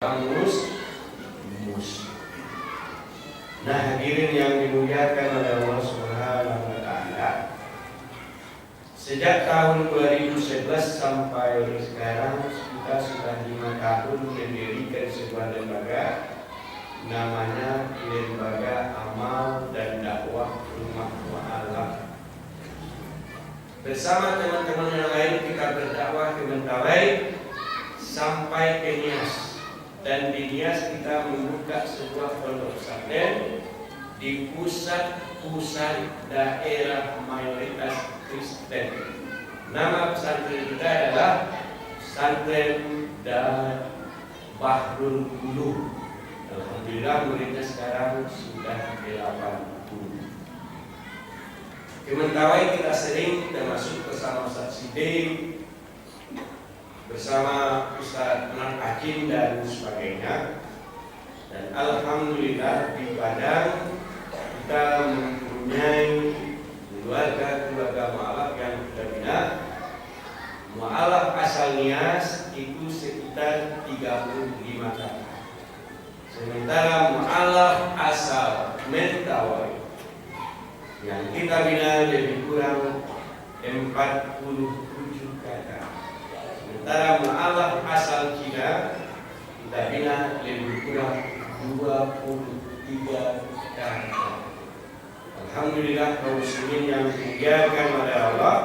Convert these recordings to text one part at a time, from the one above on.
mus. Nah, hadirin yang dimuliakan oleh Allah Subhanahu wa taala. Sejak tahun 2011 sampai sekarang kita sudah 5 tahun mendirikan sebuah lembaga namanya Lembaga Amal dan Dakwah Rumah Mu'alaf. Bersama teman-teman yang lain kita berdakwah ke Mentawai sampai ke Nias. Dan di Nias kita membuka sebuah pondok pesantren di pusat daerah mayoritas Kristen. Nama pesantren kita adalah Pesantren Bahrul Ulum. Alhamdulillah muridnya sekarang sudah 80. Di Mentawai kita sering termasuk bersama Ustaz Sidik, bersama Ustaz Anak Hakim dan sebagainya. Dan alhamdulillah di Padang kita mempunyai keluarga mu'alaf yang kita bina. Mu'alaf asal Nias itu sekitar 35 kakak. Sementara mu'alaf asal Mentawai yang kita bina lebih kurang 47 kakak. Sementara mu'alaf asal Cina kita bina lebih kurang 23 kakak. Alhamdulillah kaum muslimin yang dimuliakan oleh Allah,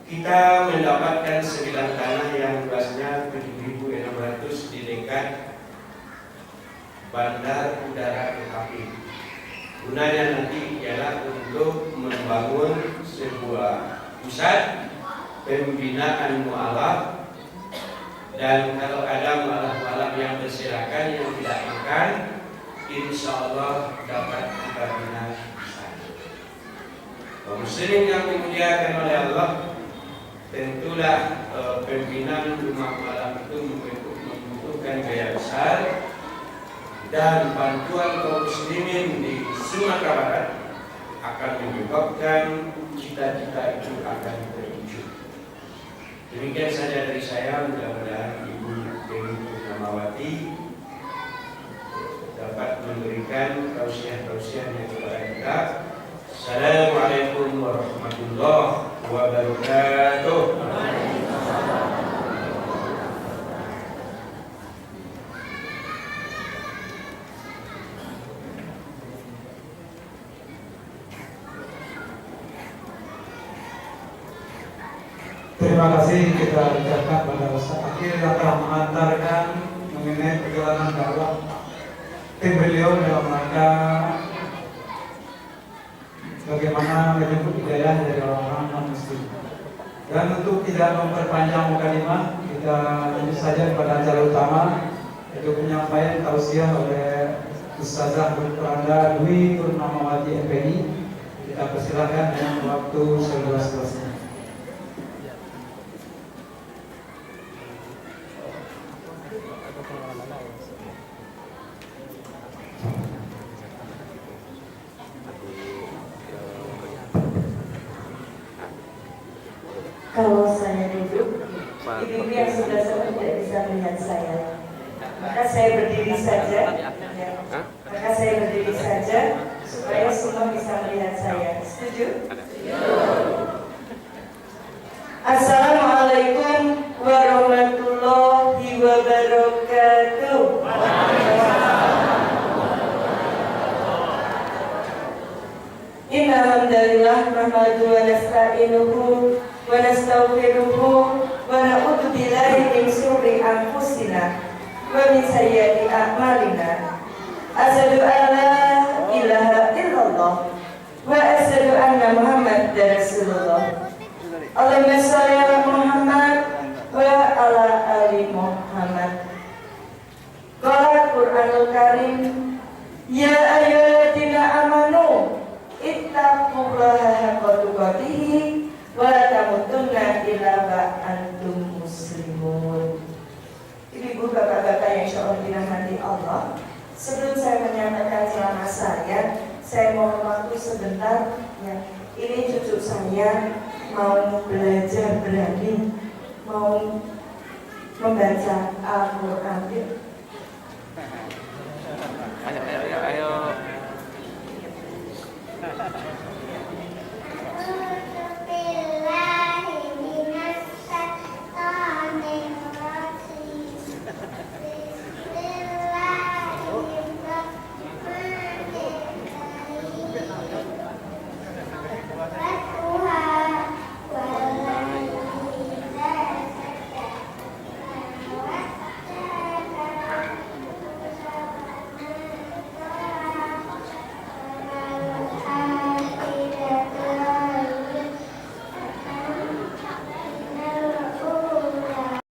kita mendapatkan sebidang tanah yang luasnya 7.600 di dekat Bandar Udara Kepati. Gunanya nanti ialah untuk membangun sebuah pusat pembinaan mu'alaf, dan kalau ada mu'alaf yang berserakan yang tidak makan, insya Allah dapat kita bina di sana. Kaum muslimin yang dimuliakan oleh Allah, tentulah pembinaan rumah mu'alaf itu membutuhkan biaya besar, dan bantuan kaum muslimin di Sumatera Barat akan menyebabkan cita-cita itu akan terwujud. Demikian saja dari saya. Mudah-mudahan Ibu Dewi Purnamawati dapat memberikan tausiah-tausiahnya kepada kita. Assalamualaikum warahmatullahi wabarakatuh. Terima kasih kita ucapkan pada Ustaz Akil yang telah mengantarkan mengenai perjalanan dakwah tim beliau dalam rangka bagaimana menyebut hidayah dari orang-orang non-muslim. Dan untuk tidak memperpanjang mukadimah, kita lanjut saja pada acara utama, yaitu penyampaian tausiah oleh Ustazah Berperanda Dwi Purnamawati MPI. Kita persilakan dengan waktu seluas-luasnya. Kalau saya duduk, ibu yang sudah tidak bisa melihat saya, maka saya berdiri saja. Maka saya berdiri saja supaya semua bisa melihat saya. Setuju? Assalamualaikum warahmatullahi wabarakatuh. Innalhamdulillah nahmadu wa nasta'inuhu wa nastaghfiruhu wa na'udzu billahi min syururi anfusina wa min sayyiati a'malina. Asyhadu an la ilaha illallah wa asyhadu anna Muhammadar Rasulullah. Allahumma shalli ala Muhammad wa ala ali Muhammad. Qala Qur'anul Karim, ya ayyuhalladzina amanu ittaqullaha haqqa tuqatih wa la tamutunna illa wa antum muslimun. Ibu bapak-bapak yang insyaallah dirahmati Allah, sebelum saya menyampaikan ceramah saya mohon waktu sebentar ya. Ini cucu saya mau belajar berani, mau membaca Al-Quran. Ayo.